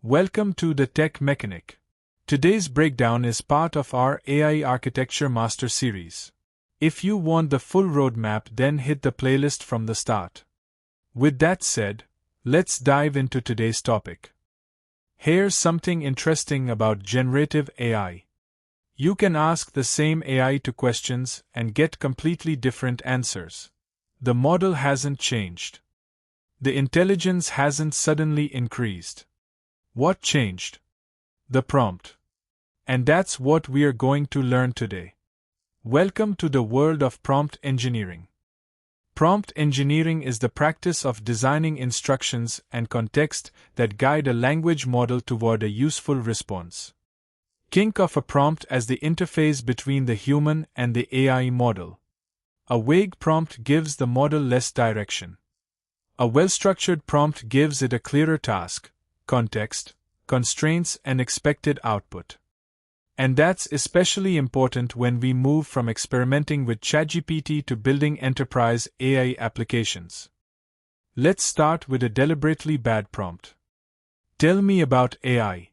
Welcome to the Tech Mechanic. Today's breakdown is part of our AI Architecture Master Series. If you want the full roadmap, then hit the playlist from the start. With that said, let's dive into today's topic. Here's something interesting about generative AI. You can ask the same AI two questions and get completely different answers. The model hasn't changed. The intelligence hasn't suddenly increased. What changed? The prompt. And that's what we are going to learn today. Welcome to the world of prompt engineering. Prompt engineering is the practice of designing instructions and context that guide a language model toward a useful response. Think of a prompt as the interface between the human and the AI model. A vague prompt gives the model less direction. A well-structured prompt gives it a clearer task, context, constraints, and expected output. And that's especially important when we move from experimenting with ChatGPT to building enterprise AI applications. Let's start with a deliberately bad prompt. Tell me about AI.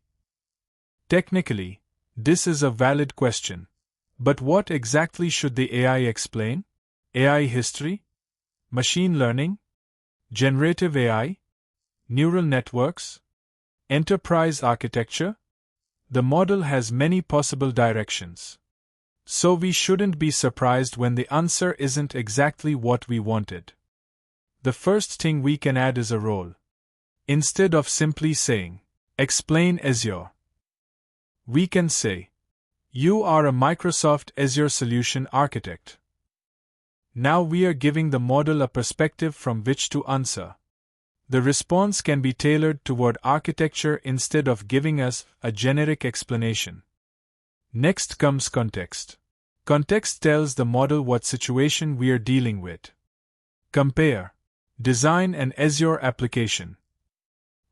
Technically, this is a valid question. But what exactly should the AI explain? AI history? Machine learning? Generative AI? Neural networks? Enterprise architecture? The model has many possible directions. So we shouldn't be surprised when the answer isn't exactly what we wanted. The first thing we can add is a role. Instead of simply saying, "Explain Azure," we can say, "You are a Microsoft Azure solution architect." Now we are giving the model a perspective from which to answer. The response can be tailored toward architecture instead of giving us a generic explanation. Next comes context. Context tells the model what situation we are dealing with. Compare. Design an Azure application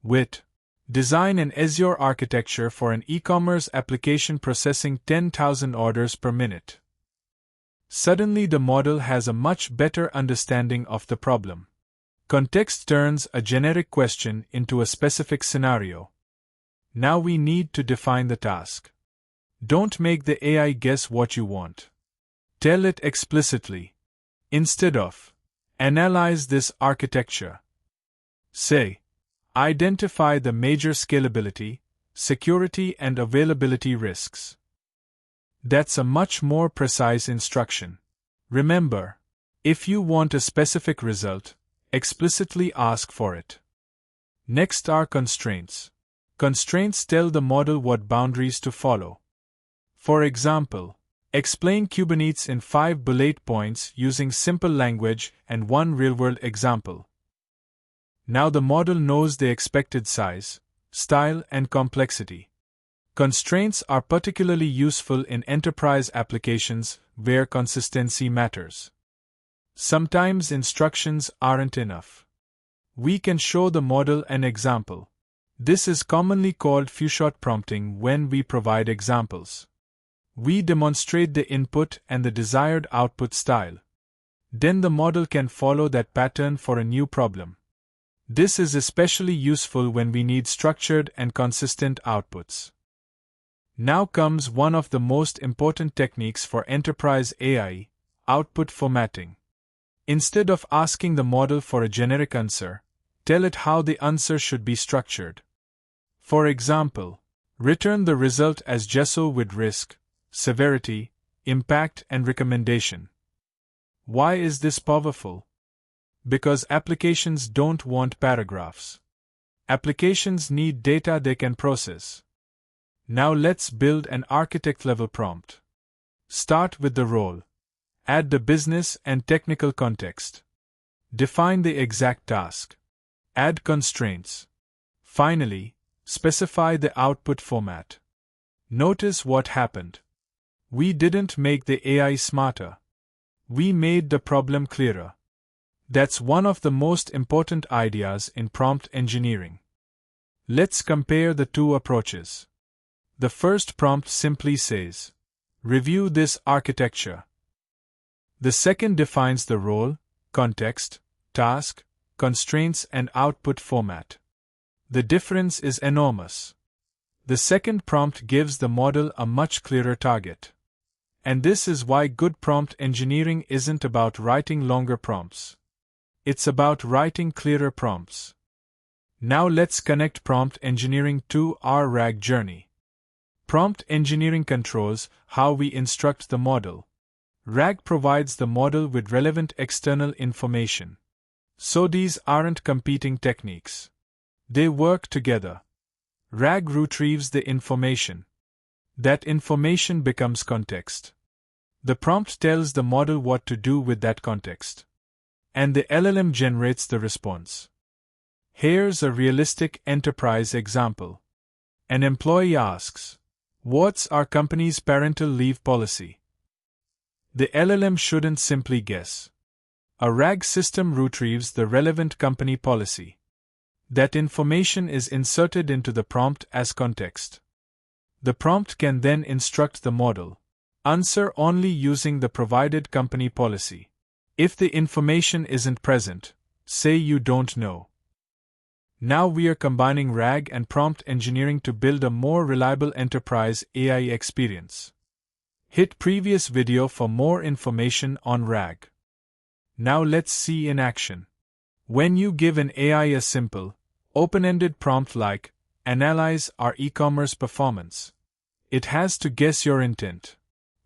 with design an Azure architecture for an e-commerce application processing 10,000 orders per minute. Suddenly the model has a much better understanding of the problem. Context turns a generic question into a specific scenario. Now we need to define the task. Don't make the AI guess what you want. Tell it explicitly. Instead of, "Analyze this architecture," say, "Identify the major scalability, security, and availability risks." That's a much more precise instruction. Remember, if you want a specific result, explicitly ask for it. Next are constraints. Constraints tell the model what boundaries to follow. For example, explain Kubernetes in 5 bullet points using simple language and one real-world example. Now the model knows the expected size, style, and complexity. Constraints are particularly useful in enterprise applications where consistency matters. Sometimes instructions aren't enough. We can show the model an example. This is commonly called few-shot prompting when we provide examples. We demonstrate the input and the desired output style. Then the model can follow that pattern for a new problem. This is especially useful when we need structured and consistent outputs. Now comes one of the most important techniques for enterprise AI, output formatting. Instead of asking the model for a generic answer, tell it how the answer should be structured. For example, return the result as JSON with risk, severity, impact, and recommendation. Why is this powerful? Because applications don't want paragraphs. Applications need data they can process. Now let's build an architect-level prompt. Start with the role. Add the business and technical context. Define the exact task. Add constraints. Finally, specify the output format. Notice what happened. We didn't make the AI smarter. We made the problem clearer. That's one of the most important ideas in prompt engineering. Let's compare the two approaches. The first prompt simply says, "Review this architecture." The second defines the role, context, task, constraints, and output format. The difference is enormous. The second prompt gives the model a much clearer target. And this is why good prompt engineering isn't about writing longer prompts. It's about writing clearer prompts. Now let's connect prompt engineering to our RAG journey. Prompt engineering controls how we instruct the model. RAG provides the model with relevant external information. So these aren't competing techniques. They work together. RAG retrieves the information. That information becomes context. The prompt tells the model what to do with that context. And the LLM generates the response. Here's a realistic enterprise example. An employee asks, "What's our company's parental leave policy?" The LLM shouldn't simply guess. A RAG system retrieves the relevant company policy. That information is inserted into the prompt as context. The prompt can then instruct the model. Answer only using the provided company policy. If the information isn't present, say you don't know. Now we are combining RAG and prompt engineering to build a more reliable enterprise AI experience. Hit previous video for more information on RAG. Now let's see in action. When you give an AI a simple, open-ended prompt like, "Analyze our e-commerce performance," it has to guess your intent.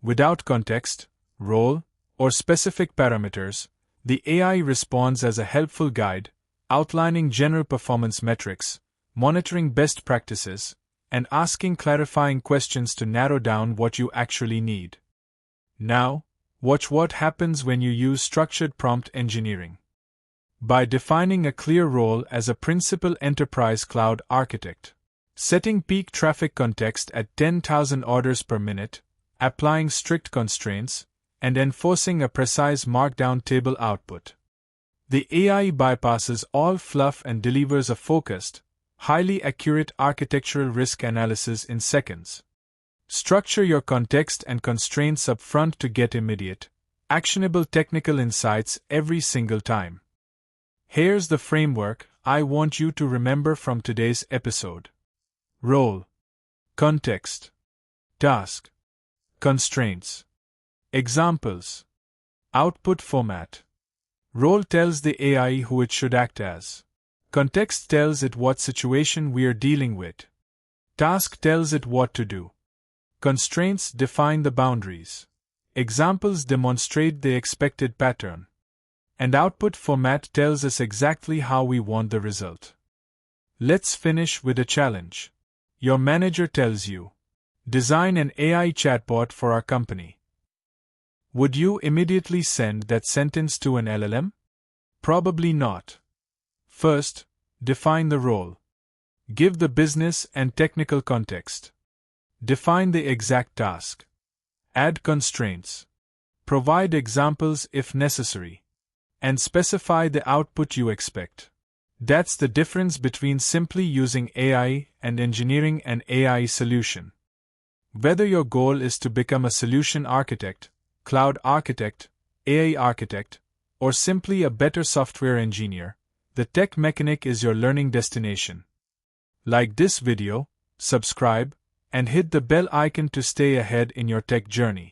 Without context, role, or specific parameters, the AI responds as a helpful guide, outlining general performance metrics, monitoring best practices, and asking clarifying questions to narrow down what you actually need. Now, watch what happens when you use structured prompt engineering. By defining a clear role as a principal enterprise cloud architect, setting peak traffic context at 10,000 orders per minute, applying strict constraints, and enforcing a precise markdown table output, the AI bypasses all fluff and delivers a focused, highly accurate architectural risk analysis in seconds. Structure your context and constraints up front to get immediate, actionable technical insights every single time. Here's the framework I want you to remember from today's episode. Role, context, task, constraints. Examples. Output format. Role tells the AI who it should act as. Context tells it what situation we are dealing with. Task tells it what to do. Constraints define the boundaries. Examples demonstrate the expected pattern. And output format tells us exactly how we want the result. Let's finish with a challenge. Your manager tells you, "Design an AI chatbot for our company." Would you immediately send that sentence to an LLM? Probably not. First, define the role. Give the business and technical context. Define the exact task. Add constraints. Provide examples if necessary. And specify the output you expect. That's the difference between simply using AI and engineering an AI solution. Whether your goal is to become a solution architect, cloud architect, AI architect, or simply a better software engineer, the Tech Mechanic is your learning destination. Like this video, subscribe, and hit the bell icon to stay ahead in your tech journey.